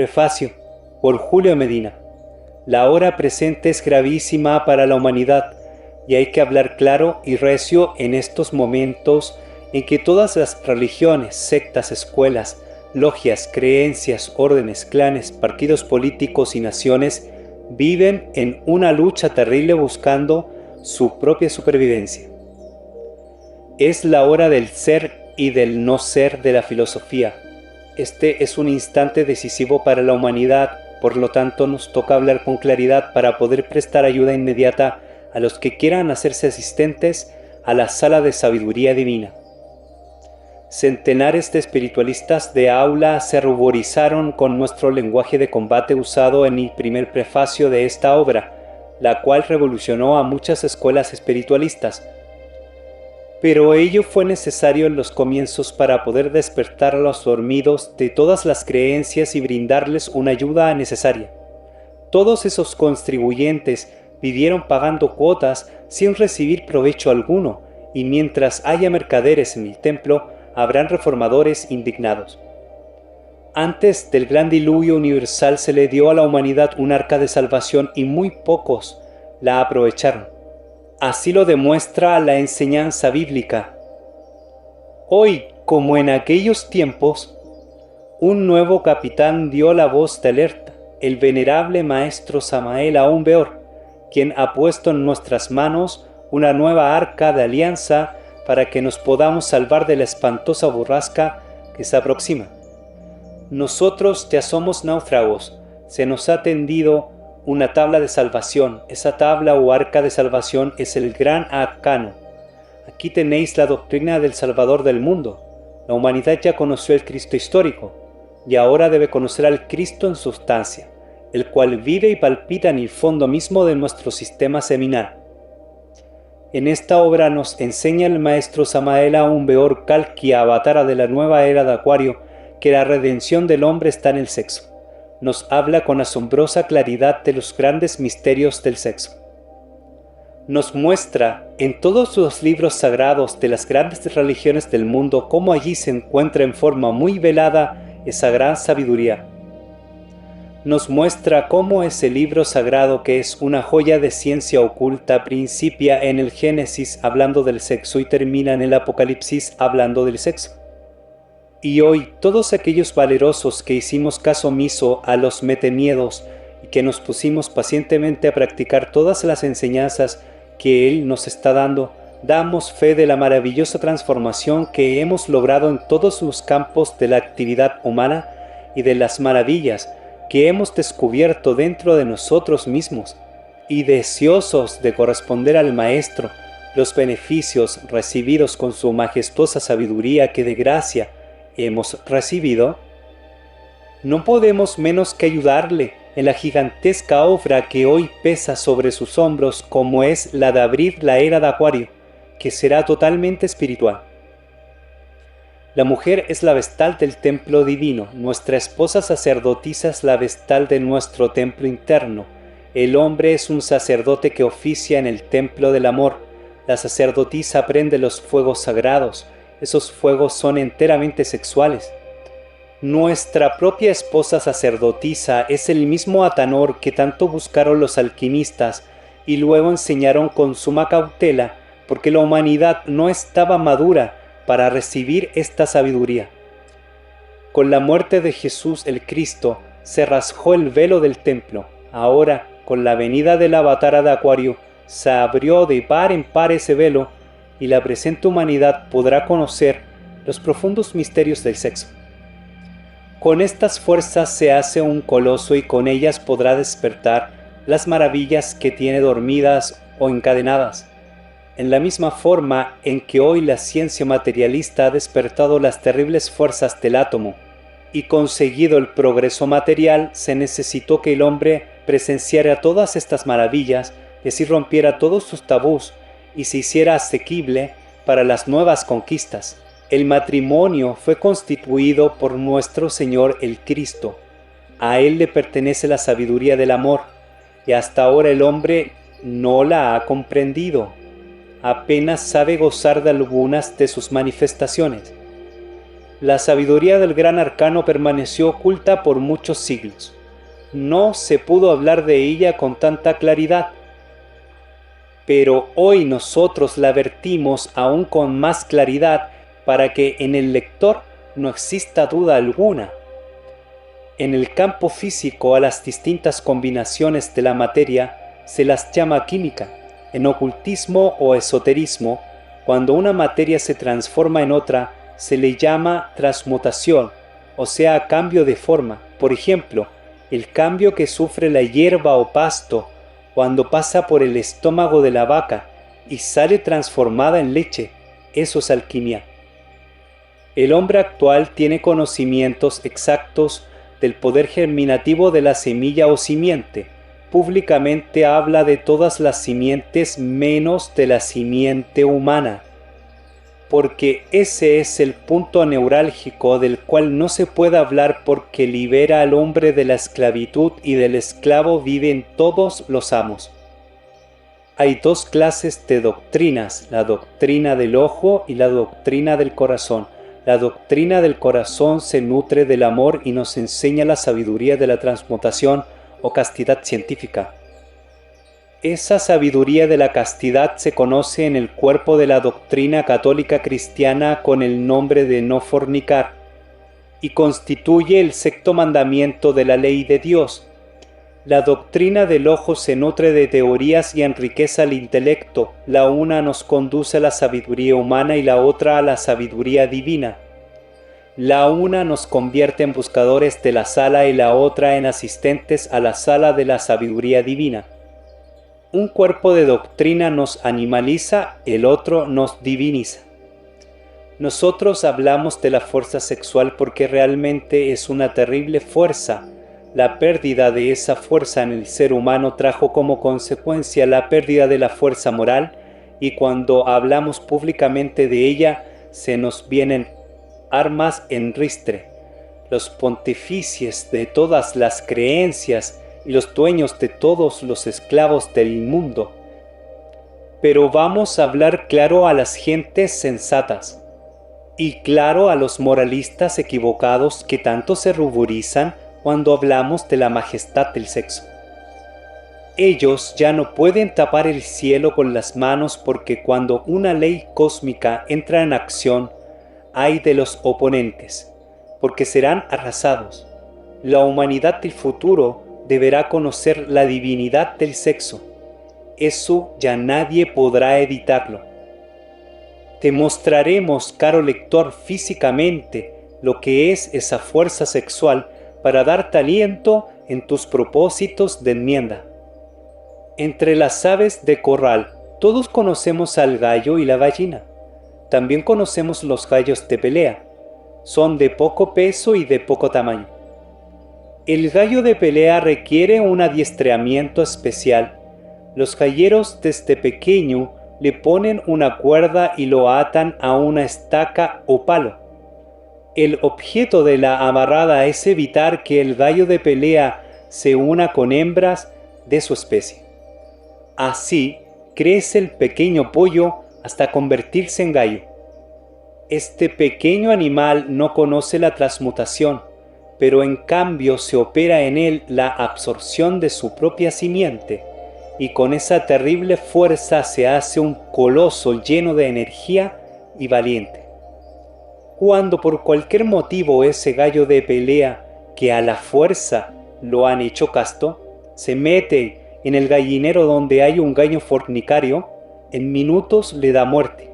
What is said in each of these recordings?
Prefacio por Julio Medina. La hora presente es gravísima para la humanidad y hay que hablar claro y recio en estos momentos en que todas las religiones, sectas, escuelas, logias, creencias, órdenes, clanes, partidos políticos y naciones viven en una lucha terrible buscando su propia supervivencia. Es la hora del ser y del no ser de la filosofía. Este es un instante decisivo para la humanidad, por lo tanto nos toca hablar con claridad para poder prestar ayuda inmediata a los que quieran hacerse asistentes a la sala de sabiduría divina. Centenares de espiritualistas de aula se ruborizaron con nuestro lenguaje de combate usado en el primer prefacio de esta obra, la cual revolucionó a muchas escuelas espiritualistas. Pero ello fue necesario en los comienzos para poder despertar a los dormidos de todas las creencias y brindarles una ayuda necesaria. Todos esos contribuyentes vivieron pagando cuotas sin recibir provecho alguno, y mientras haya mercaderes en el templo, habrán reformadores indignados. Antes del gran diluvio universal se le dio a la humanidad un arca de salvación y muy pocos la aprovecharon. Así lo demuestra la enseñanza bíblica. Hoy, como en aquellos tiempos, un nuevo capitán dio la voz de alerta, el venerable maestro Samael Aún Weor, quien ha puesto en nuestras manos una nueva arca de alianza para que nos podamos salvar de la espantosa borrasca que se aproxima. Nosotros ya somos náufragos, se nos ha tendido una tabla de salvación. Esa tabla o arca de salvación es el gran arcano. Aquí tenéis la doctrina del Salvador del mundo. La humanidad ya conoció el Cristo histórico, y ahora debe conocer al Cristo en sustancia, el cual vive y palpita en el fondo mismo de nuestro sistema seminal. En esta obra nos enseña el maestro Samael Aún Weor Kalki, avatara de la nueva era de Acuario, que la redención del hombre está en el sexo. Nos habla con asombrosa claridad de los grandes misterios del sexo. Nos muestra en todos los libros sagrados de las grandes religiones del mundo cómo allí se encuentra en forma muy velada esa gran sabiduría. Nos muestra cómo ese libro sagrado, que es una joya de ciencia oculta, principia en el Génesis hablando del sexo y termina en el Apocalipsis hablando del sexo. Y hoy todos aquellos valerosos que hicimos caso omiso a los metemiedos y que nos pusimos pacientemente a practicar todas las enseñanzas que Él nos está dando, damos fe de la maravillosa transformación que hemos logrado en todos los campos de la actividad humana y de las maravillas que hemos descubierto dentro de nosotros mismos, y deseosos de corresponder al Maestro los beneficios recibidos con su majestuosa sabiduría que de gracia hemos recibido, no podemos menos que ayudarle en la gigantesca obra que hoy pesa sobre sus hombros, como es la de abrir la era de Acuario, que será totalmente espiritual. La mujer es la vestal del templo divino, nuestra esposa sacerdotisa es la vestal de nuestro templo interno, el hombre es un sacerdote que oficia en el templo del amor, la sacerdotisa prende los fuegos sagrados, esos fuegos son enteramente sexuales. Nuestra propia esposa sacerdotisa es el mismo Atanor que tanto buscaron los alquimistas y luego enseñaron con suma cautela, porque la humanidad no estaba madura para recibir esta sabiduría. Con la muerte de Jesús el Cristo se rasgó el velo del templo. Ahora, con la venida del avatara de Acuario, se abrió de par en par ese velo y la presente humanidad podrá conocer los profundos misterios del sexo. Con estas fuerzas se hace un coloso y con ellas podrá despertar las maravillas que tiene dormidas o encadenadas. En la misma forma en que hoy la ciencia materialista ha despertado las terribles fuerzas del átomo y conseguido el progreso material, se necesitó que el hombre presenciara todas estas maravillas y así rompiera todos sus tabús y se hiciera asequible para las nuevas conquistas. El matrimonio fue constituido por nuestro Señor el Cristo. A Él le pertenece la sabiduría del amor, y hasta ahora el hombre no la ha comprendido. Apenas sabe gozar de algunas de sus manifestaciones. La sabiduría del gran arcano permaneció oculta por muchos siglos. No se pudo hablar de ella con tanta claridad. Pero hoy nosotros la vertimos aún con más claridad para que en el lector no exista duda alguna. En el campo físico a las distintas combinaciones de la materia se las llama química. En ocultismo o esoterismo, cuando una materia se transforma en otra, se le llama transmutación, o sea, cambio de forma. Por ejemplo, el cambio que sufre la hierba o pasto cuando pasa por el estómago de la vaca y sale transformada en leche, eso es alquimia. El hombre actual tiene conocimientos exactos del poder germinativo de la semilla o simiente. Públicamente habla de todas las simientes menos de la simiente humana, porque ese es el punto neurálgico del cual no se puede hablar porque libera al hombre de la esclavitud y del esclavo viven todos los amos. Hay dos clases de doctrinas, la doctrina del ojo y la doctrina del corazón. La doctrina del corazón se nutre del amor y nos enseña la sabiduría de la transmutación o castidad científica. Esa sabiduría de la castidad se conoce en el cuerpo de la doctrina católica cristiana con el nombre de no fornicar y constituye el sexto mandamiento de la ley de Dios. La doctrina del ojo se nutre de teorías y enriquece el intelecto. La una nos conduce a la sabiduría humana y la otra a la sabiduría divina. La una nos convierte en buscadores de la sala y la otra en asistentes a la sala de la sabiduría divina. Un cuerpo de doctrina nos animaliza, el otro nos diviniza. Nosotros hablamos de la fuerza sexual porque realmente es una terrible fuerza. La pérdida de esa fuerza en el ser humano trajo como consecuencia la pérdida de la fuerza moral, y cuando hablamos públicamente de ella se nos vienen armas en ristre. Los pontífices de todas las creencias y los dueños de todos los esclavos del mundo. Pero vamos a hablar claro a las gentes sensatas y claro a los moralistas equivocados que tanto se ruborizan cuando hablamos de la majestad del sexo. Ellos ya no pueden tapar el cielo con las manos porque cuando una ley cósmica entra en acción, hay de los oponentes, porque serán arrasados. La humanidad del futuro deberá conocer la divinidad del sexo. Eso ya nadie podrá evitarlo. Te mostraremos, caro lector, físicamente lo que es esa fuerza sexual para darte aliento en tus propósitos de enmienda. Entre las aves de corral, todos conocemos al gallo y la gallina. También conocemos los gallos de pelea. Son de poco peso y de poco tamaño. El gallo de pelea requiere un adiestramiento especial. Los galleros desde pequeño le ponen una cuerda y lo atan a una estaca o palo. El objeto de la amarrada es evitar que el gallo de pelea se una con hembras de su especie. Así crece el pequeño pollo hasta convertirse en gallo. Este pequeño animal no conoce la transmutación, pero en cambio se opera en él la absorción de su propia simiente, y con esa terrible fuerza se hace un coloso lleno de energía y valiente. Cuando por cualquier motivo ese gallo de pelea que a la fuerza lo han hecho casto, se mete en el gallinero donde hay un gallo fornicario, en minutos le da muerte,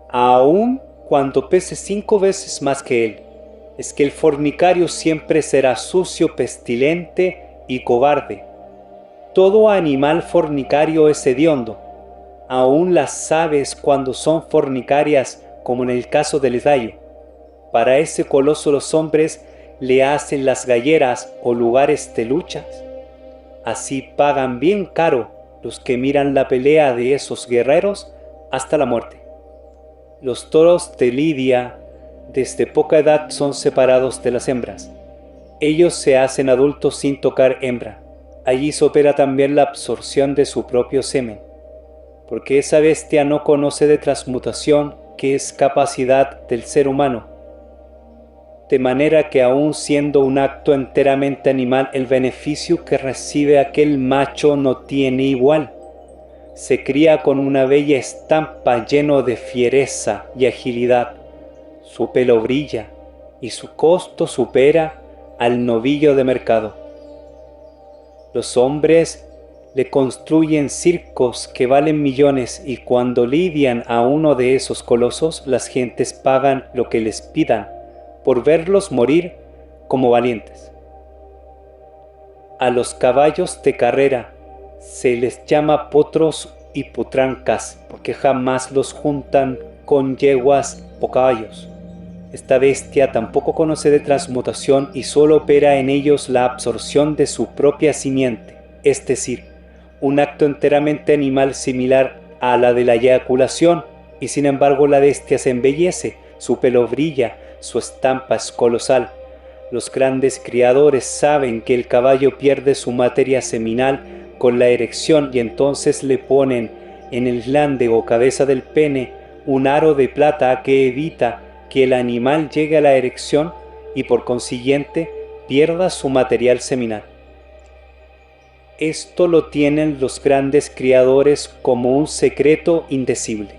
aun cuando pese 5 veces más que él. Es que el fornicario siempre será sucio, pestilente y cobarde. Todo animal fornicario es hediondo. Aún las aves cuando son fornicarias, como en el caso del gallo. Para ese coloso los hombres le hacen las galleras o lugares de luchas. Así pagan bien caro los que miran la pelea de esos guerreros hasta la muerte. Los toros de Lidia desde poca edad son separados de las hembras. Ellos se hacen adultos sin tocar hembra. Allí se opera también la absorción de su propio semen, porque esa bestia no conoce de transmutación, que es capacidad del ser humano. de manera que aun siendo un acto enteramente animal, el beneficio que recibe aquel macho no tiene igual. Se cría con una bella estampa lleno de fiereza y agilidad. Su pelo brilla y su costo supera al novillo de mercado. Los hombres le construyen circos que valen millones y cuando lidian a uno de esos colosos, las gentes pagan lo que les pidan por verlos morir como valientes. A los caballos de carrera se les llama potros y putrancas porque jamás los juntan con yeguas o caballos. Esta bestia tampoco conoce de transmutación y solo opera en ellos la absorción de su propia simiente, es decir, un acto enteramente animal similar a la de la eyaculación, y sin embargo la bestia se embellece, su pelo brilla, su estampa es colosal. Los grandes criadores saben que el caballo pierde su materia seminal con la erección y entonces le ponen en el glande o cabeza del pene un aro de plata que evita que el animal llegue a la erección y por consiguiente pierda su material seminal. Esto lo tienen los grandes criadores como un secreto indecible.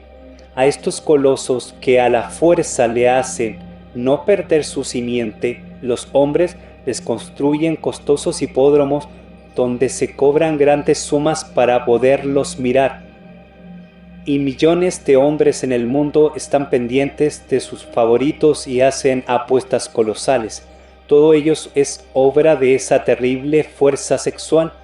A estos colosos que a la fuerza le hacen no perder su simiente, los hombres les construyen costosos hipódromos donde se cobran grandes sumas para poderlos mirar. Y millones de hombres en el mundo están pendientes de sus favoritos y hacen apuestas colosales. Todo ello es obra de esa terrible fuerza sexual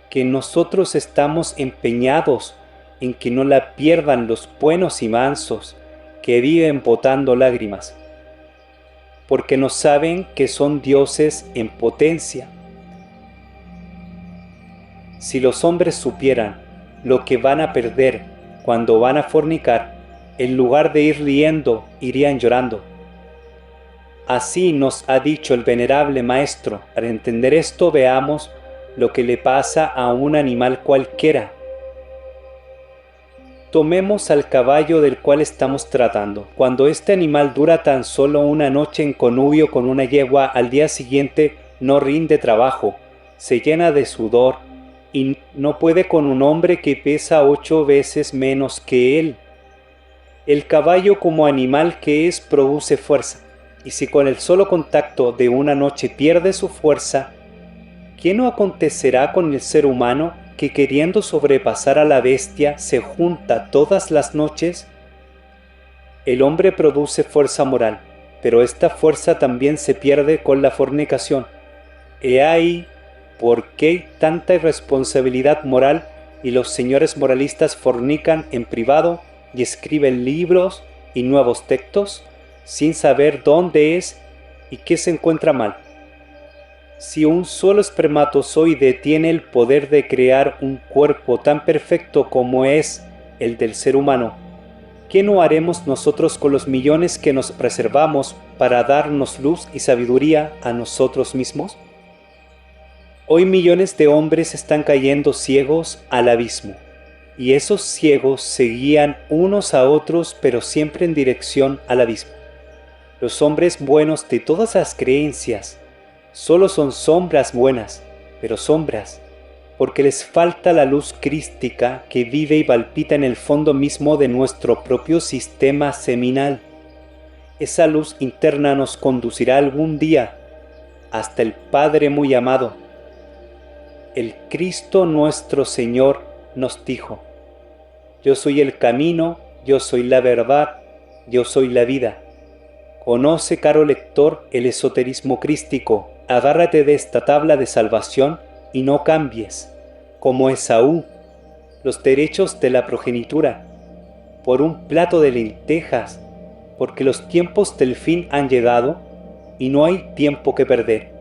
que nosotros estamos empeñados en que no la pierdan los buenos y mansos que viven botando lágrimas, porque no saben que son dioses en potencia. Si los hombres supieran lo que van a perder cuando van a fornicar, en lugar de ir riendo, irían llorando. Así nos ha dicho el venerable maestro. Para entender esto, veamos lo que le pasa a un animal cualquiera. Tomemos al caballo del cual estamos tratando. Cuando este animal dura tan solo una noche en connubio con una yegua, al día siguiente no rinde trabajo, se llena de sudor y no puede con un hombre que pesa 8 veces menos que él. El caballo como animal que es produce fuerza, y si con el solo contacto de una noche pierde su fuerza, ¿qué no acontecerá con el ser humano que queriendo sobrepasar a la bestia se junta todas las noches? El hombre produce fuerza moral, pero esta fuerza también se pierde con la fornicación. He ahí por qué tanta irresponsabilidad moral y los señores moralistas fornican en privado y escriben libros y nuevos textos sin saber dónde es y qué se encuentra mal. Si un solo espermatozoide tiene el poder de crear un cuerpo tan perfecto como es el del ser humano, ¿qué no haremos nosotros con los millones que nos reservamos para darnos luz y sabiduría a nosotros mismos? Hoy millones de hombres están cayendo ciegos al abismo, y esos ciegos se guían unos a otros pero siempre en dirección al abismo. Los hombres buenos de todas las creencias solo son sombras buenas, pero sombras, porque les falta la luz crística que vive y palpita en el fondo mismo de nuestro propio sistema seminal. Esa luz interna nos conducirá algún día hasta el Padre muy amado. El Cristo nuestro Señor nos dijo: yo soy el camino, yo soy la verdad, yo soy la vida. Conoce, caro lector, el esoterismo crístico, agárrate de esta tabla de salvación y no cambies, como Esaú, los derechos de la progenitura, por un plato de lentejas, porque los tiempos del fin han llegado y no hay tiempo que perder,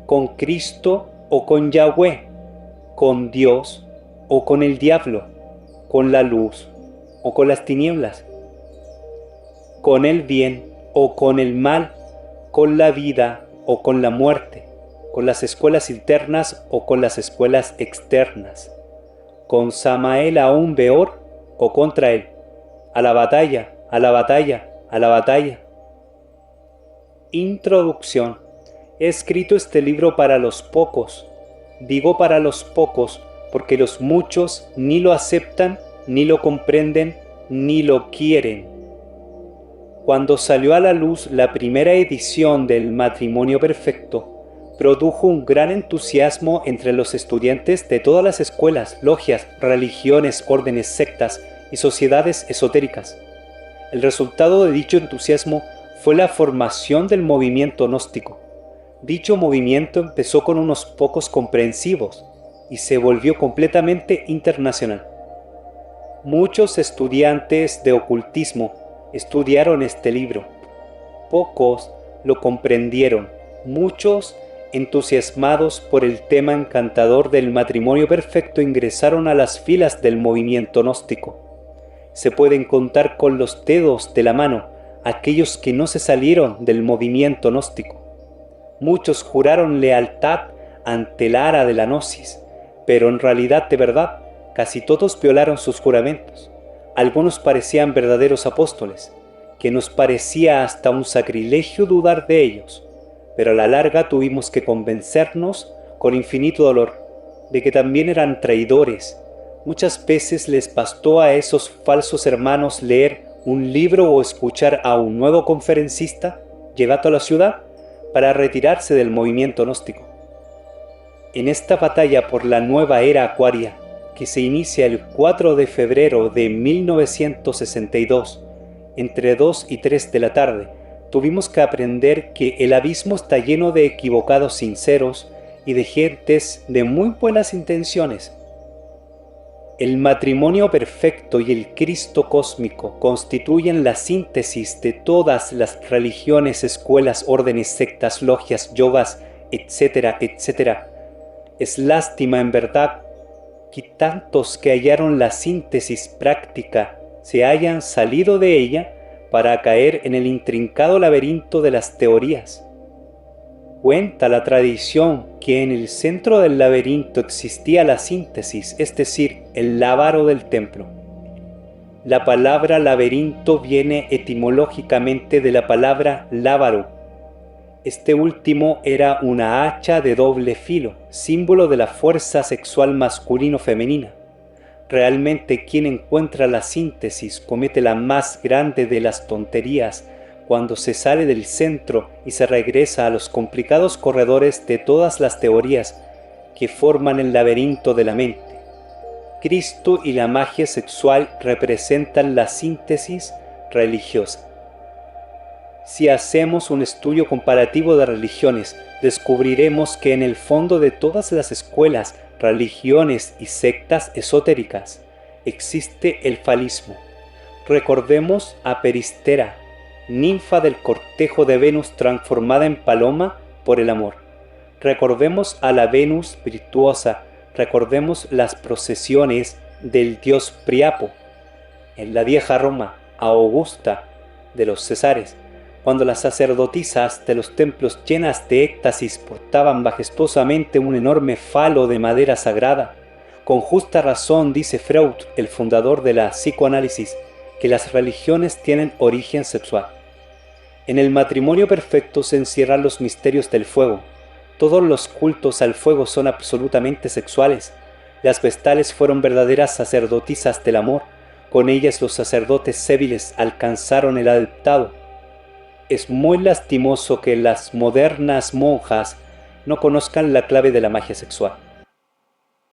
con Cristo o con Yahweh, con Dios o con el diablo, con la luz o con las tinieblas, con el bien o con el mal, con la vida o con la muerte, con las escuelas internas o con las escuelas externas, con Samael aún peor o contra él, a la batalla, a la batalla, a la batalla. Introducción. He escrito este libro para los pocos. Digo para los pocos porque los muchos ni lo aceptan, ni lo comprenden, ni lo quieren. Cuando salió a la luz la primera edición del Matrimonio Perfecto, produjo un gran entusiasmo entre los estudiantes de todas las escuelas, logias, religiones, órdenes, sectas y sociedades esotéricas. El resultado de dicho entusiasmo fue la formación del movimiento gnóstico. Dicho movimiento empezó con unos pocos comprensivos y se volvió completamente internacional. Muchos estudiantes de ocultismo estudiaron este libro. Pocos lo comprendieron, muchos, entusiasmados por el tema encantador del matrimonio perfecto, ingresaron a las filas del movimiento gnóstico. Se pueden contar con los dedos de la mano aquellos que no se salieron del movimiento gnóstico. Muchos juraron lealtad ante el ara de la gnosis, pero en realidad de verdad casi todos violaron sus juramentos. Algunos parecían verdaderos apóstoles, que nos parecía hasta un sacrilegio dudar de ellos, pero a la larga tuvimos que convencernos con infinito dolor de que también eran traidores. Muchas veces les bastó a esos falsos hermanos leer un libro o escuchar a un nuevo conferencista llevado a la ciudad para retirarse del movimiento gnóstico. En esta batalla por la nueva era acuaria, que se inicia el 4 de febrero de 1962, entre 2 y 3 de la tarde, tuvimos que aprender que el abismo está lleno de equivocados sinceros y de gentes de muy buenas intenciones. El matrimonio perfecto y el Cristo cósmico constituyen la síntesis de todas las religiones, escuelas, órdenes, sectas, logias, yogas, etcétera, etcétera. Es lástima en verdad que tantos que hallaron la síntesis práctica se hayan salido de ella para caer en el intrincado laberinto de las teorías. Cuenta la tradición que en el centro del laberinto existía la síntesis, es decir, el lábaro del templo. La palabra laberinto viene etimológicamente de la palabra lábaro. Este último era una hacha de doble filo, símbolo de la fuerza sexual masculino-femenina. Realmente quien encuentra la síntesis comete la más grande de las tonterías cuando se sale del centro y se regresa a los complicados corredores de todas las teorías que forman el laberinto de la mente. Cristo y la magia sexual representan la síntesis religiosa. Si hacemos un estudio comparativo de religiones, descubriremos que en el fondo de todas las escuelas, religiones y sectas esotéricas existe el falismo. Recordemos a Peristera, ninfa del cortejo de Venus transformada en paloma por el amor. Recordemos a la Venus virtuosa, recordemos las procesiones del dios Priapo. En la vieja Roma, a Augusta de los Césares, cuando las sacerdotisas de los templos llenas de éxtasis portaban majestuosamente un enorme falo de madera sagrada. Con justa razón dice Freud, el fundador de la psicoanálisis, que las religiones tienen origen sexual. En el matrimonio perfecto se encierran los misterios del fuego. Todos los cultos al fuego son absolutamente sexuales. Las vestales fueron verdaderas sacerdotisas del amor. Con ellas los sacerdotes séviles alcanzaron el adeptado. Es muy lastimoso que las modernas monjas no conozcan la clave de la magia sexual.